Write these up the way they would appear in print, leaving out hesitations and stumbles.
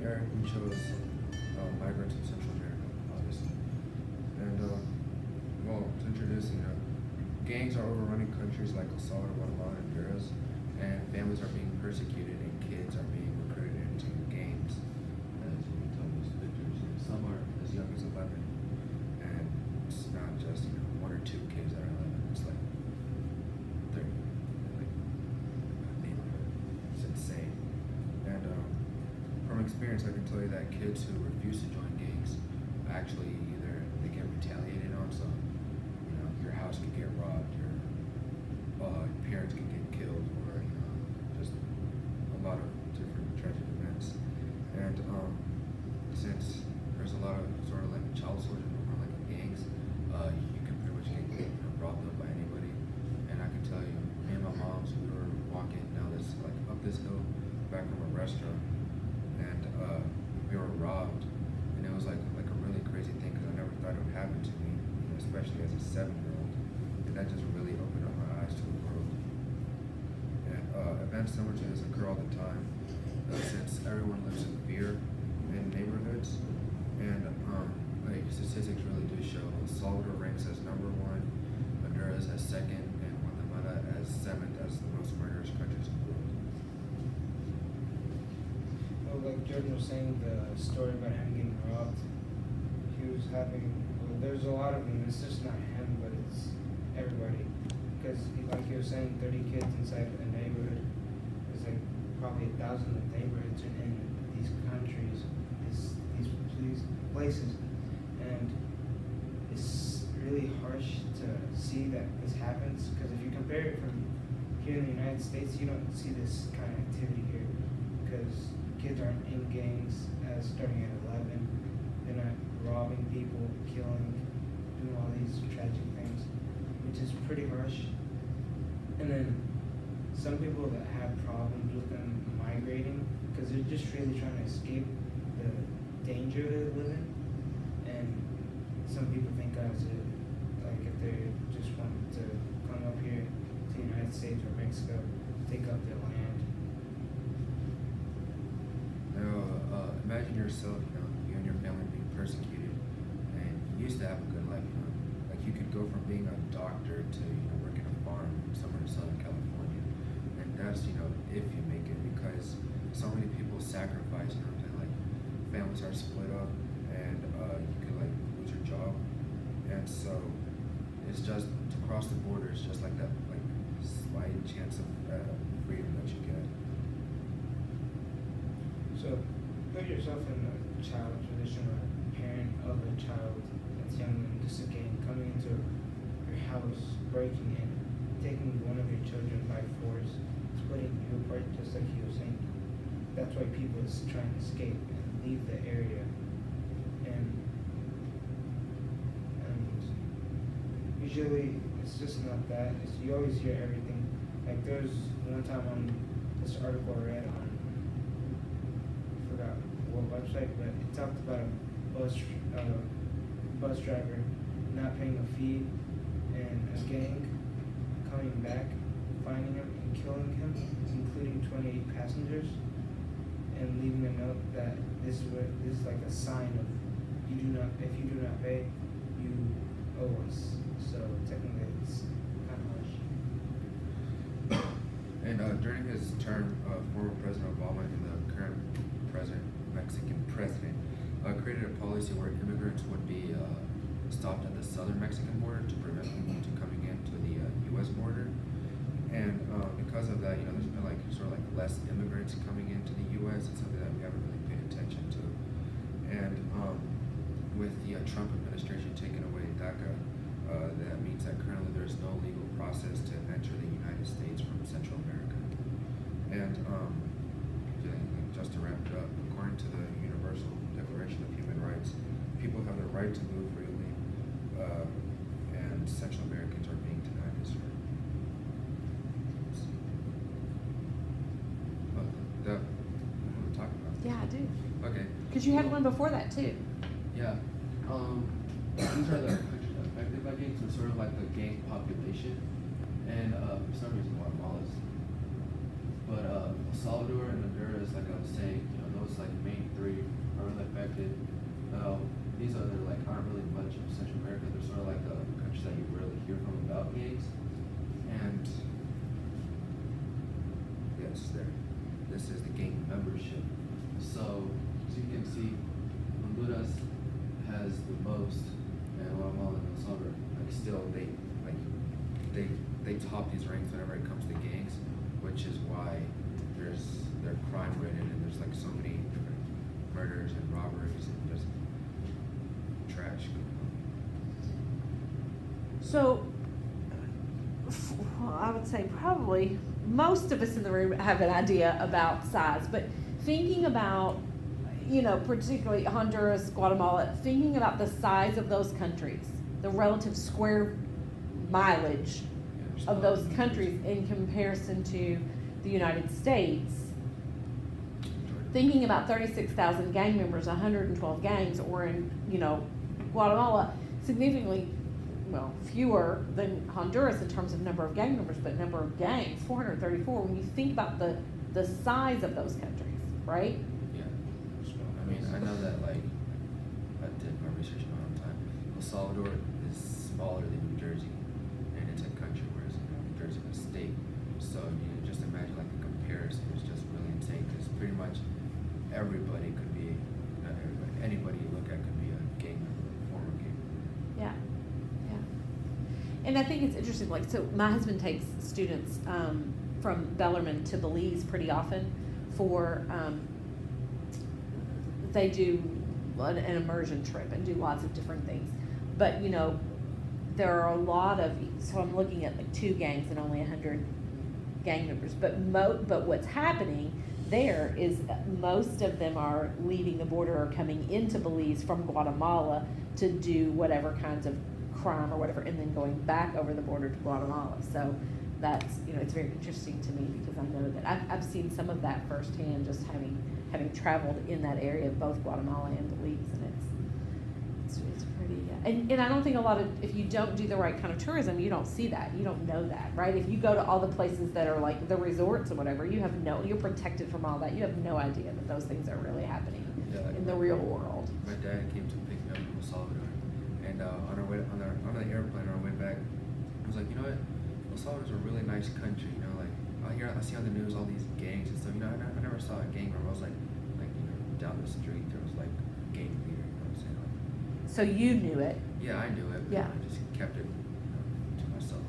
Eric, we chose Migrants in Central America, obviously. And, well, to introduce, gangs are overrunning countries like El Salvador, Guatemala, and Honduras, and families are being persecuted and kids are being recruited into gangs. As you can tell, those pictures, some are as young as 11, and it's not just one or two kids that are 11. It's like 30, like a neighborhood. It's insane. And from experience, I can tell you that kids who refuse to join gangs actually either they get retaliated on, so your house could get robbed, your parents could get killed, or just a lot of different tragic events. And since there's a lot of sort of like child soldiers or like gangs, you can pretty much get robbed up by anybody. And I can tell you, me and my moms, we were walking down this like up this hill back from a restaurant, and we were robbed, and it was like a really crazy thing because I never thought it would happen to me, especially as a 7-year-old. And that just really opened up my eyes to the world. And events similar to this occur all the time, since everyone lives in fear in neighborhoods. And like statistics really do show El Salvador ranks as #1, Honduras as 2nd, and Guatemala as 7th as the most murderous countries in the world. Well, like Jordan was saying, the story about him getting robbed, he was having, well, there's a lot of them. It's just not him, but it's everybody. Because, like he was saying, 30 kids inside a neighborhood. There's like probably 1,000 neighborhoods in these countries, these places, and it's really harsh to see that this happens. Because if you compare it from here in the United States, you don't see this kind of activity here. Because kids aren't in gangs as starting at 11. They're not robbing people, killing, doing all these tragic things, which is pretty harsh. And then some people that have problems with them migrating because they're just really trying to escape the danger they live in. And some people think as like if they just want to come up here to the United States or Mexico, take up their land. Now, imagine yourself, you and your family being persecuted, and you used to have a good life, like you could go from being a doctor to, working a farm somewhere in Southern California, and that's, if you make it, because so many people sacrifice, like families are split up, and you could like lose your job, and so it's just to cross the border, it's just like that, like slight chance of freedom that you get. So put yourself in a child's position or a parent of a child that's young and just again coming into your house, breaking in, taking one of your children by force, splitting you apart just like he was saying. That's why people is trying to escape and leave the area. And usually it's just not that. You always hear everything. Like there was one time on this article I read on, what website, but it talked about a bus driver not paying a fee and a gang coming back, finding him and killing him, including 28 passengers, and leaving a note that this is like a sign of if you do not pay, you owe us. So technically it's kind of harsh. And during his term, former President Obama and the current Mexican president created a policy where immigrants would be stopped at the southern Mexican border to prevent them from coming into the U.S. border. And because of that, there's been like sort of like less immigrants coming into the U.S. It's something that we haven't really paid attention to. And with the Trump administration taking away DACA, that means that currently there's no legal process to enter the United States from Central America. And just to wrap it up, according to the Universal Declaration of Human Rights, people have the right to move freely, and Central Americans are being denied this right. That you want to talk about? Yeah, I do. Okay. Because you had one before that too. Yeah. These are the countries affected by gangs, so sort of like the gang population, and for some reason Guatemala's. But El Salvador and Honduras, like I was saying, those those like main three are really affected. These other like aren't really much of Central America. They're sort of like the countries that you rarely hear from about gangs. And yes, this is the gang membership. So as you can see, Honduras has the most, and Guatemala and El Salvador. Like still, they top these ranks whenever it comes to gangs, which is why they're crime ridden and there's like so many different murders and robberies and just trash going on. So, well, I would say probably most of us in the room have an idea about size, but thinking about, particularly Honduras, Guatemala, thinking about the size of those countries, the relative square mileage of those countries in comparison to the United States, thinking about 36,000 gang members, 112 gangs, or in, Guatemala, significantly, fewer than Honduras in terms of number of gang members, but number of gangs, 434, when you think about the size of those countries, right? Yeah. I mean, I know that like I did my research a long time. El Salvador is smaller than New Jersey, and it's a country, whereas New Jersey is a state. So you just imagine like the comparison is just really insane because pretty much everybody could be, not everybody, anybody you look at could be a gang member, a former gang member. Yeah, yeah. And I think it's interesting, like, so my husband takes students from Bellarmine to Belize pretty often for, they do an immersion trip and do lots of different things. But, there are a lot of, so I'm looking at like 2 gangs and only 100 gang members. But what's happening there is most of them are leaving the border or coming into Belize from Guatemala to do whatever kinds of crime or whatever, and then going back over the border to Guatemala. So that's, it's very interesting to me because I know that I've seen some of that firsthand, just having traveled in that area of both Guatemala and Belize, and it's pretty, and I don't think a lot of, if you don't do the right kind of tourism, you don't see that, you don't know that, right? If you go to all the places that are like the resorts or whatever, you're protected from all that, you have no idea that those things are really happening in the real world. My dad came to pick me up from El Salvador, and on the airplane on our way back, I was like, you know what, El Salvador's a really nice country, I see on the news all these gangs and stuff, I never saw a gang where I was like down the street there was like a gang leader, you know what I'm saying? Like, So you knew it, yeah, I knew it, but Yeah. I just kept it to myself.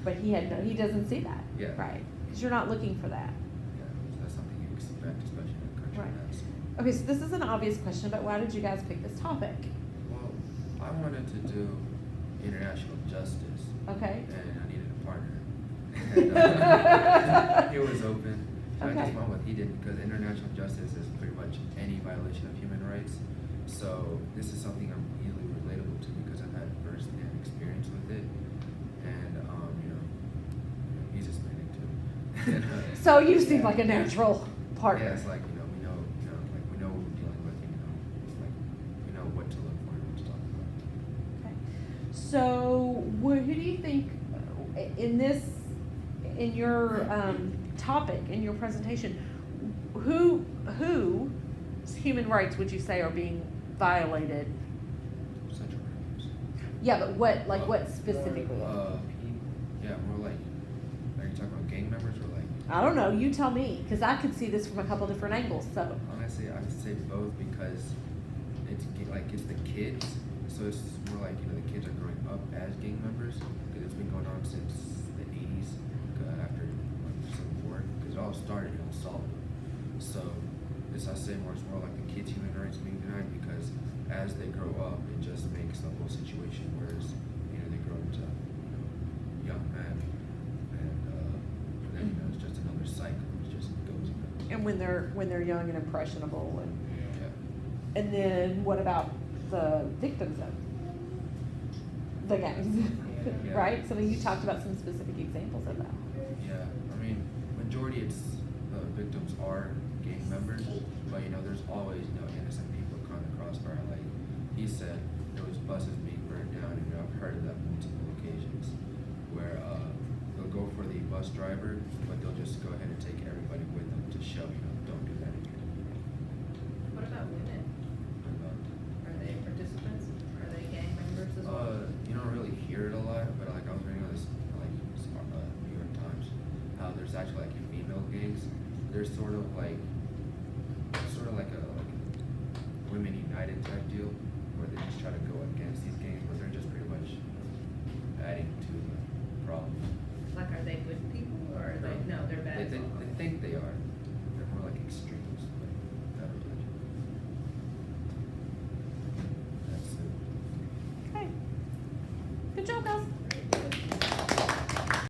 but he doesn't see that, Yeah. right? Because you're not looking for that. Yeah, so that's something you expect, especially in a country Right. that's. Okay, so this is an obvious question, but why did you guys pick this topic? Well, I wanted to do international justice, Okay. and I needed a partner. And, he was open. So I Okay. just went with he did because international justice is pretty much any violation of human rights. So this is something I'm really relatable to because I've had first-hand experience with it, and he's Hispanic too. And, So you seem like a natural partner. yeah, it's like we know what we're dealing with, like we know what to look for and what to talk about. Okay. So who do you think in your topic, in your presentation, whose human rights would you say are being violated? Central Americans. Yeah, but what specifically? Yeah, more like, are you talking about gang members or like? I don't know, you tell me, because I could see this from a couple different angles, so. Honestly, I would say both because it's the kids, so it's more like, the kids are growing up as gang members, because it's been going on since the 80s, after the Civil War, because it all started in El Salvador. So, I say more, it's more like the kids' human rights being denied, because as they grow up, it just makes the whole situation worse. They grow into, young men, and then, it's just another cycle, it just goes and goes. And when they're young and impressionable, Yeah. and then what about the victims of the gangs? Yeah. Right? So you talked about some specific examples of that. Yeah, I mean, majority the victims are gang members, but there's always innocent people caught in the crossfire. Like he said, there was buses being burned down, and I've heard of that multiple occasions where they'll go for the bus driver, but they'll just go ahead and take everybody with them to show don't do that again. gangs, they're sort of like a women united type deal, where they just try to go against these gangs, but they're just pretty much adding to the problem. Like, are they good people or are they, no, they're bad? They think they are.